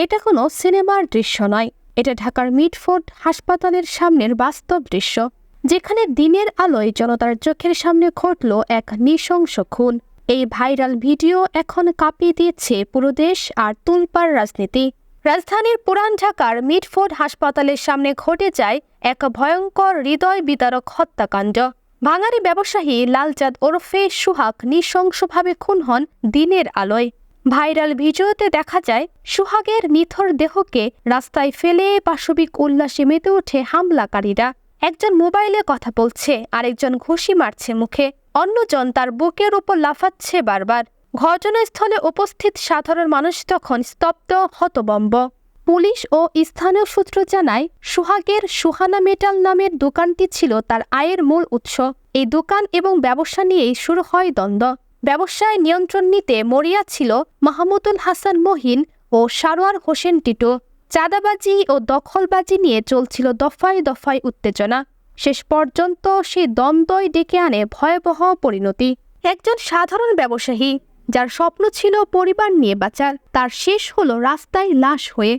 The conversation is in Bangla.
এটা কোনো সিনেমার দৃশ্য নয়, এটা ঢাকার মিটফোর্ড হাসপাতালের সামনের বাস্তব দৃশ্য, যেখানে দিনের আলোয় জনতার চোখের সামনে ঘটল এক নৃশংস খুন। এই ভাইরাল ভিডিও এখন কাঁপিয়ে দিয়েছে পুরো দেশ আর তুলপাড় রাজনীতি। রাজধানীর পুরান ঢাকার মিটফোর্ড হাসপাতালের সামনে ঘটে যায় এক ভয়ঙ্কর হৃদয় বিদারক হত্যাকাণ্ড। ভাঙারি ব্যবসায়ী লালচাঁদ ওরফে সুহাগ নৃশংসভাবে খুন হন দিনের আলোয়। ভাইরাল ভিডিওতে দেখা যায় সুহাগের নিথর দেহকে রাস্তায় ফেলে পাশবিক উল্লাসে মেতে ওঠে হামলাকারীরা। একজন মোবাইলে কথা বলছে, আরেকজন ঘুষি মারছে মুখে, অন্যজন তার বুকের উপর লাফাচ্ছে বারবার। ঘটনাস্থলে উপস্থিত সাধারণ মানুষ তখন স্তব্ধ, হতবম্ব। পুলিশ ও স্থানীয় সূত্র জানায়, সুহাগের সুহানা মেটাল নামের দোকানটি ছিল তার আয়ের মূল উৎস। এই দোকান এবং ব্যবসা নিয়েই শুরু হয় দ্বন্দ্ব। ব্যবসায় নিয়ন্ত্রণ নিতে মরিয়া ছিল মাহমুদুল হাসান মহিন ও সারোয়ার হোসেন টিটু। চাঁদাবাজি ও দখলবাজি নিয়ে চলছিল দফায় দফায় উত্তেজনা। শেষ পর্যন্ত সেই দ্বন্দ্বই ডেকে আনে ভয়াবহ পরিণতি। একজন সাধারণ ব্যবসায়ী যার স্বপ্ন ছিল পরিবার নিয়ে বাঁচার, তার শেষ হলো রাস্তায় লাশ হয়ে।